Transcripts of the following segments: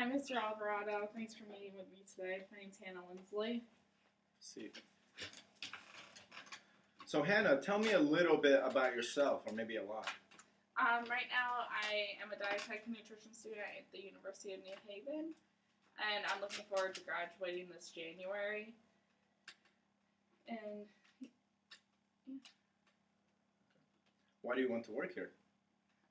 Hi, Mr. Alvarado. Thanks for meeting with me today. My name's Hannah Lindsley. See. So Hannah, tell me a little bit about yourself, or maybe a lot. Right now, I am a dietetics and nutrition student at the University of New Haven, and I'm looking forward to graduating this January. And Why do you want to work here?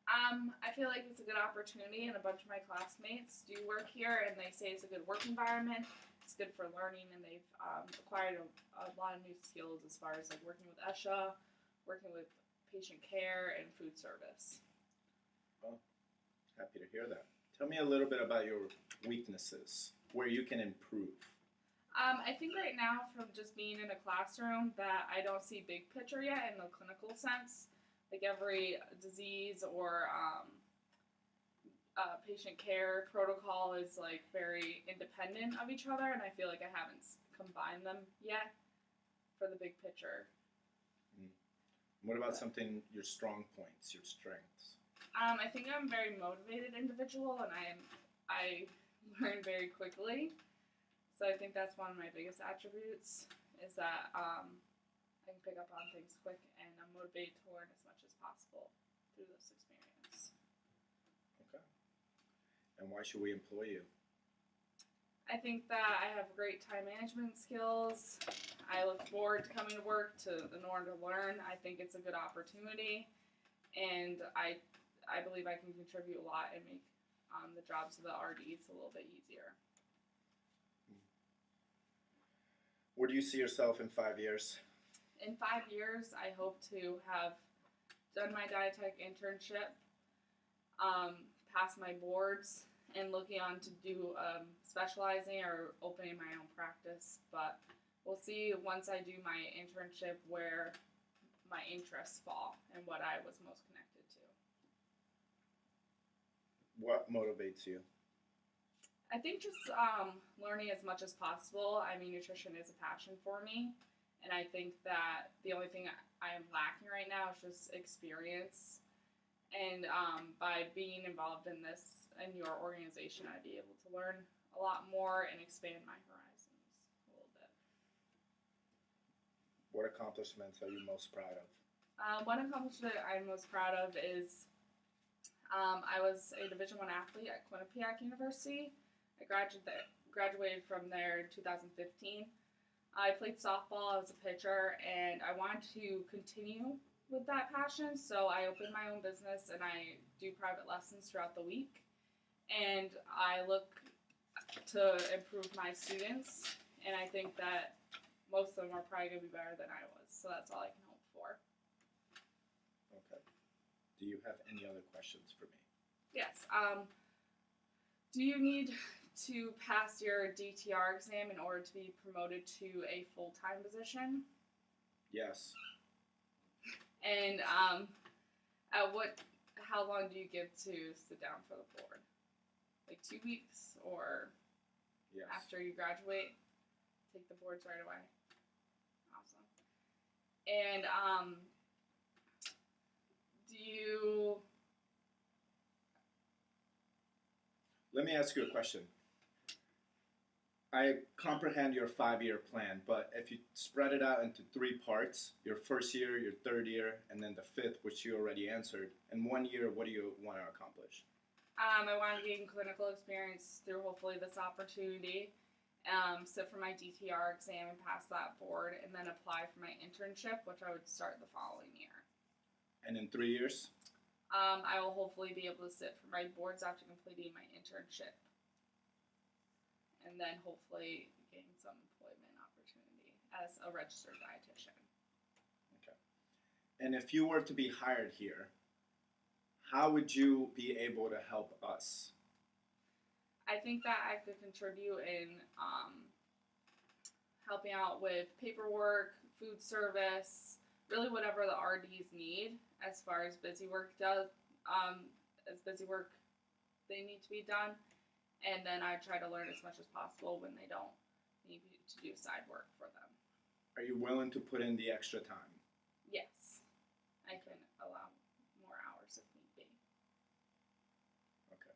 I feel like it's a good opportunity, and a bunch of my classmates do work here, and they say it's a good work environment. It's good for learning, and they've acquired a lot of new skills as far as like working with ESHA, working with patient care, and food service. Well, happy to hear that. Tell me a little bit about your weaknesses, where you can improve. I think right now, from just being in a classroom, that I don't see big picture yet in the clinical sense. Like every disease or patient care protocol is like very independent of each other, and I feel like I haven't combined them yet for the big picture. What about something, your strong points, your strengths? I think I'm a very motivated individual, and I learn very quickly. So I think that's one of my biggest attributes is that I can pick up on things quick, and I'm motivated to learn as much as possible through this experience. Okay. And why should we employ you? I think that I have great time management skills. I look forward to coming to work in order to learn. I think it's a good opportunity, and I believe I can contribute a lot and make the jobs of the RDs a little bit easier. Where do you see yourself in 5 years? In 5 years, I hope to have done my dietetic internship, passed my boards, and looking on to do specializing or opening my own practice. But we'll see once I do my internship where my interests fall and what I was most connected to. What motivates you? I think just learning as much as possible. I mean, nutrition is a passion for me, and I think that the only thing I am lacking right now is just experience. And by being involved in your organization, I'd be able to learn a lot more and expand my horizons a little bit. What accomplishments are you most proud of? One accomplishment I'm most proud of is I was a Division I athlete at Quinnipiac University. I graduated from there in 2015. I played softball, I was a pitcher, and I wanted to continue with that passion, so I opened my own business and I do private lessons throughout the week. And I look to improve my students, and I think that most of them are probably going to be better than I was, so that's all I can hope for. Okay. Do you have any other questions for me? Yes. Do you need to pass your DTR exam in order to be promoted to a full-time position? Yes. And how long do you get to sit down for the board? Like 2 weeks, or Yes. after you graduate, take the boards right away? Awesome. And Let me ask you a question. I comprehend your 5-year plan, but if you spread it out into 3 parts, your first year, your third year, and then the fifth, which you already answered, in 1 year, what do you want to accomplish? I want to gain clinical experience through hopefully this opportunity, sit for my DTR exam and pass that board, and then apply for my internship, which I would start the following year. And in 3 years? I will hopefully be able to sit for my boards after completing my internship, and then hopefully gain some employment opportunity as a registered dietitian. Okay. And if you were to be hired here, how would you be able to help us? I think that I could contribute in helping out with paperwork, food service, really whatever the RDs need as far as busy work they need to be done. And then I try to learn as much as possible when they don't need to do side work for them. Are you willing to put in the extra time? Yes, I can allow more hours if need be. Okay.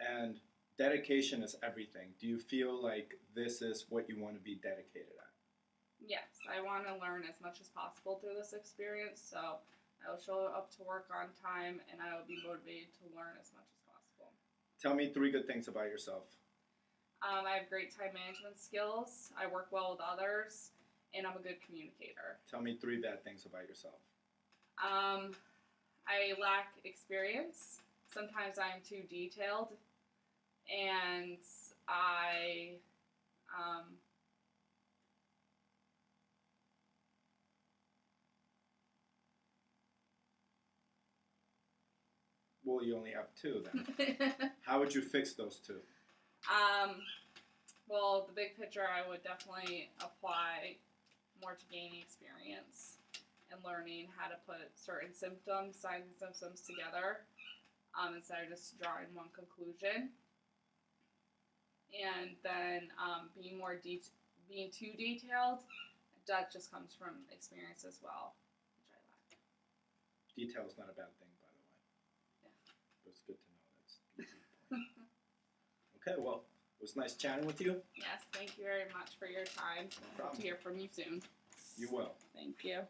And dedication is everything. Do you feel like this is what you want to be dedicated at? Yes, I want to learn as much as possible through this experience, so I will show up to work on time and I will be motivated to learn as much as possible. Tell me 3 good things about yourself. I have great time management skills, I work well with others, and I'm a good communicator. Tell me 3 bad things about yourself. I lack experience. Sometimes I'm too detailed, and I Well, you only have 2 then. um, How would you fix those 2? well, the big picture, I would definitely apply more to gaining experience and learning how to put certain symptoms, signs and symptoms together instead of just drawing one conclusion. And then being too detailed, that just comes from experience as well, which I lack. Detail is not a bad thing, by the way. Yeah. But it's good to know. That's the easy point. Okay, well, it was nice chatting with you. Yes, thank you very much for your time. Hope to hear from you soon. You will. Thank you.